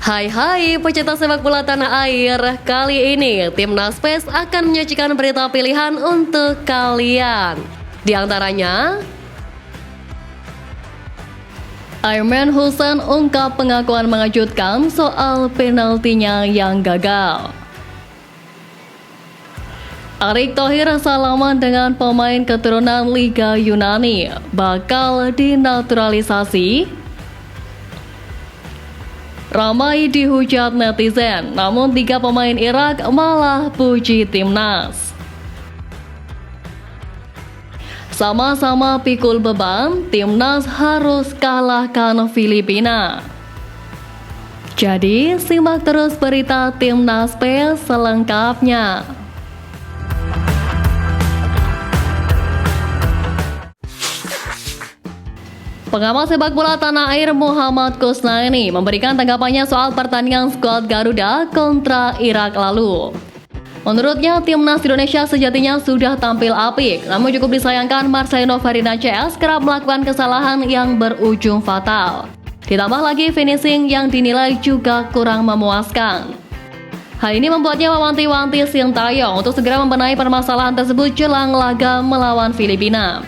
Hai pecinta sepak bola tanah air. Kali ini Timnas PES akan menyajikan berita pilihan untuk kalian. Di antaranya, Aiman Hussein ungkap pengakuan mengejutkan soal penaltinya yang gagal. Erick Thohir salaman dengan pemain keturunan Liga Yunani bakal dinaturalisasi. Ramai dihujat netizen, namun 3 pemain Irak malah puji timnas. Sama-sama pikul beban, timnas harus kalahkan Filipina. Jadi, simak terus berita Timnas PES selengkapnya. Pengamat sepak bola tanah air Muhammad Kusnaini memberikan tanggapannya soal pertandingan skuad Garuda kontra Irak lalu. Menurutnya, timnas Indonesia sejatinya sudah tampil apik, namun cukup disayangkan Marcelino Ferdinand kerap melakukan kesalahan yang berujung fatal. Ditambah lagi finishing yang dinilai juga kurang memuaskan. Hal ini membuatnya mewanti-wanti Sintayong untuk segera membenahi permasalahan tersebut jelang laga melawan Filipina.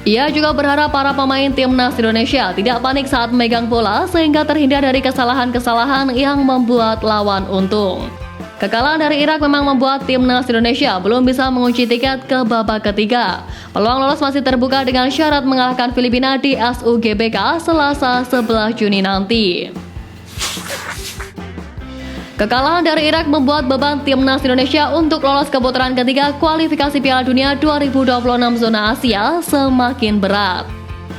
Ia juga berharap para pemain timnas Indonesia tidak panik saat memegang bola sehingga terhindar dari kesalahan-kesalahan yang membuat lawan untung. Kekalahan dari Irak memang membuat timnas Indonesia belum bisa mengunci tiket ke babak ketiga. Peluang lolos masih terbuka dengan syarat mengalahkan Filipina di SUGBK Selasa 11 Juni nanti. Kekalahan dari Irak membuat beban timnas Indonesia untuk lolos ke putaran ketiga kualifikasi Piala Dunia 2026 zona Asia semakin berat.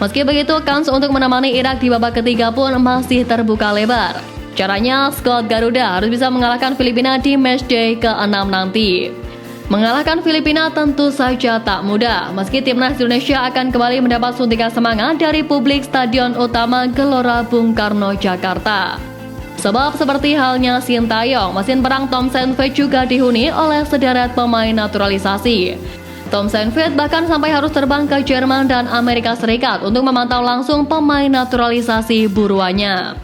Meski begitu, kans untuk menemani Irak di babak ketiga pun masih terbuka lebar. Caranya, skuad Garuda harus bisa mengalahkan Filipina di matchday ke-6 nanti. Mengalahkan Filipina tentu saja tak mudah, meski timnas Indonesia akan kembali mendapat suntikan semangat dari publik Stadion Utama Gelora Bung Karno, Jakarta. Sebab seperti halnya Sintayong, mesin perang Tom Saintfiet juga dihuni oleh sederet pemain naturalisasi. Tom Saintfiet bahkan sampai harus terbang ke Jerman dan Amerika Serikat untuk memantau langsung pemain naturalisasi buruannya.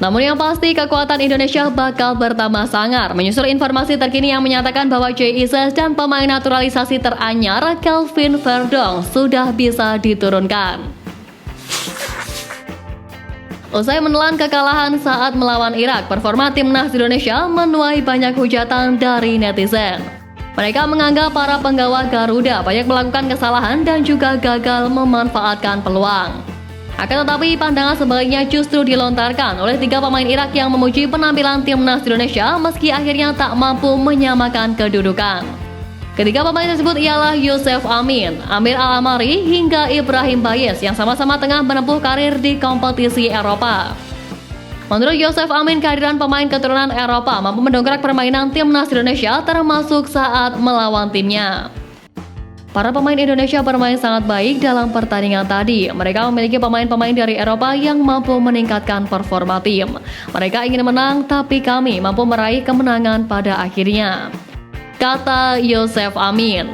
Namun yang pasti kekuatan Indonesia bakal bertambah sangar menyusul informasi terkini yang menyatakan bahwa Jay Ises dan pemain naturalisasi teranyar Kelvin Verdong sudah bisa diturunkan. Usai menelan kekalahan saat melawan Irak, performa timnas Indonesia menuai banyak hujatan dari netizen. Mereka menganggap para penggawa Garuda banyak melakukan kesalahan dan juga gagal memanfaatkan peluang. Akan tetapi pandangan sebaliknya justru dilontarkan oleh 3 pemain Irak yang memuji penampilan timnas Indonesia meski akhirnya tak mampu menyamakan kedudukan. Ketiga pemain tersebut ialah Yusuf Amin, Amir Al-Amari, hingga Ibrahim Bayes yang sama-sama tengah menempuh karir di kompetisi Eropa. Menurut Yusuf Amin, kehadiran pemain keturunan Eropa mampu mendongkrak permainan timnas Indonesia termasuk saat melawan timnya. Para pemain Indonesia bermain sangat baik dalam pertandingan tadi. Mereka memiliki pemain-pemain dari Eropa yang mampu meningkatkan performa tim. Mereka ingin menang, tapi kami mampu meraih kemenangan pada akhirnya, kata Yusuf Amin.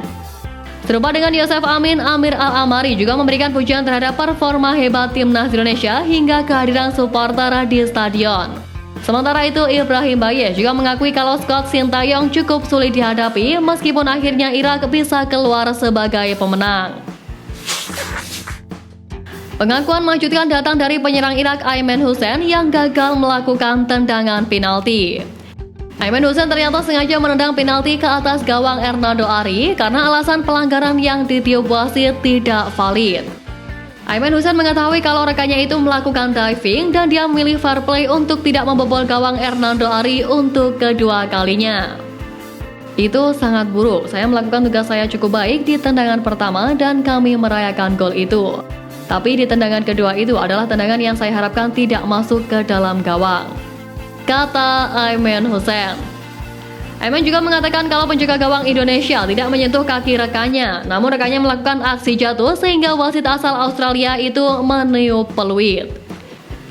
Serupa dengan Yusuf Amin, Amir Al-Amari juga memberikan pujian terhadap performa hebat timnas Indonesia hingga kehadiran supporter di stadion. Sementara itu, Ibrahim Bayes juga mengakui kalau skuad Sintayong cukup sulit dihadapi meskipun akhirnya Irak bisa keluar sebagai pemenang. Pengakuan mengejutkan datang dari penyerang Irak Aiman Hussein yang gagal melakukan tendangan penalti. Aiman Hussein ternyata sengaja menendang penalti ke atas gawang Hernando Ari karena alasan pelanggaran yang ditiup wasit tidak valid. Aiman Hussein mengetahui kalau rekannya itu melakukan diving dan dia memilih fair play untuk tidak membobol gawang Hernando Ari untuk kedua kalinya. Itu sangat buruk. Saya melakukan tugas saya cukup baik di tendangan pertama dan kami merayakan gol itu. Tapi di tendangan kedua itu adalah tendangan yang saya harapkan tidak masuk ke dalam gawang, kata Aiman Hussein. Aiman juga mengatakan kalau penjaga gawang Indonesia tidak menyentuh kaki rekannya, namun rekannya melakukan aksi jatuh sehingga wasit asal Australia itu meniup peluit.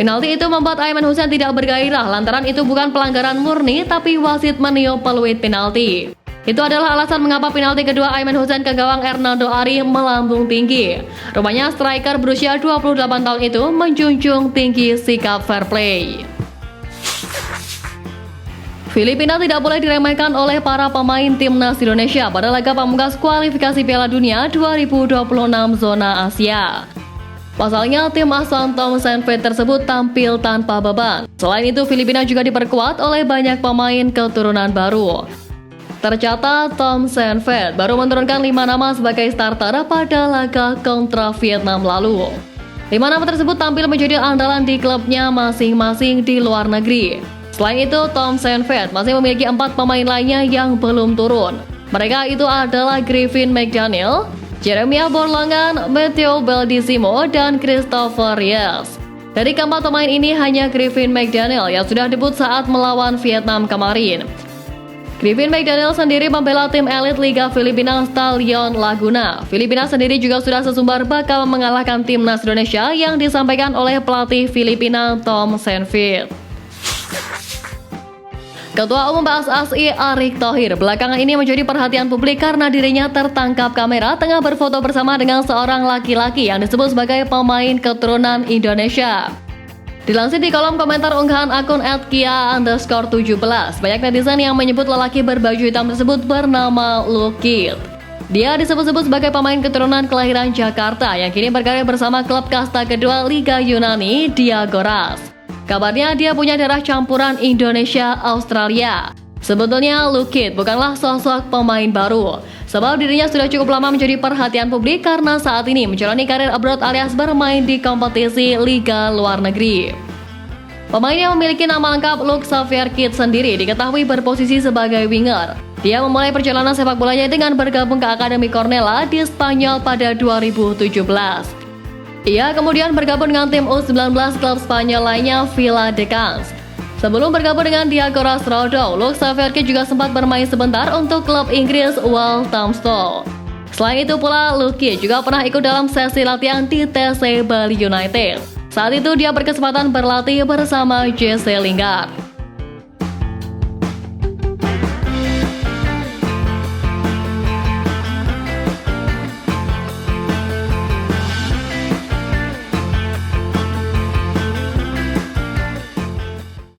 Penalti itu membuat Aiman Hussein tidak bergairah lantaran itu bukan pelanggaran murni tapi wasit meniup peluit penalti. Itu adalah alasan mengapa penalti kedua Aiman Hussein ke gawang Hernando Ari melambung tinggi. Rupanya striker berusia 28 tahun itu menjunjung tinggi sikap fair play. Filipina tidak boleh diremehkan oleh para pemain timnas Indonesia pada laga pamungkas kualifikasi Piala Dunia 2026 zona Asia. Pasalnya, tim asuhan Tom Saintfiet tersebut tampil tanpa beban. Selain itu, Filipina juga diperkuat oleh banyak pemain keturunan baru. Tercatat, Tom Saintfiet baru menurunkan 5 nama sebagai starter pada laga kontra Vietnam lalu. 5 nama tersebut tampil menjadi andalan di klubnya masing-masing di luar negeri. Selain itu, Tom Saintfiet masih memiliki 4 pemain lainnya yang belum turun. Mereka itu adalah Griffin McDaniel, Jeremiah Borlangan, Matteo Baldisimo, dan Christopher Reyes. Dari keempat pemain ini, hanya Griffin McDaniel yang sudah debut saat melawan Vietnam kemarin. Griffin McDaniel sendiri membela tim elit Liga Filipina Stallion Laguna. Filipina sendiri juga sudah sesumbar bakal mengalahkan timnas Indonesia yang disampaikan oleh pelatih Filipina Tom Saintfiet. Ketua Umum PSSI Erick Thohir belakangan ini menjadi perhatian publik karena dirinya tertangkap kamera tengah berfoto bersama dengan seorang laki-laki yang disebut sebagai pemain keturunan Indonesia. Dilansir di kolom komentar unggahan akun @kia_17, banyak netizen yang menyebut lelaki berbaju hitam tersebut bernama Lukit. Dia disebut-sebut sebagai pemain keturunan kelahiran Jakarta yang kini berkarya bersama klub kasta kedua Liga Yunani, Diagoras. Kabarnya dia punya darah campuran Indonesia-Australia. Sebetulnya Lukit bukanlah sosok pemain baru, sebab dirinya sudah cukup lama menjadi perhatian publik karena saat ini menjalani karir abroad alias bermain di kompetisi Liga luar negeri. Pemain yang memiliki nama lengkap Luke Xavier Kid sendiri diketahui berposisi sebagai winger. Dia memulai perjalanan sepak bolanya dengan bergabung ke Akademi Cornellà di Spanyol pada 2017. Ia kemudian bergabung dengan tim U19 klub Spanyol lainnya Villa de Cans. Sebelum bergabung dengan Diagoras Rodó, Luke Xavier Kid juga sempat bermain sebentar untuk klub Inggris Walthamstow. Selain itu pula, Luke juga pernah ikut dalam sesi latihan di TC Bali United. Saat itu dia berkesempatan berlatih bersama Jesse Lingard.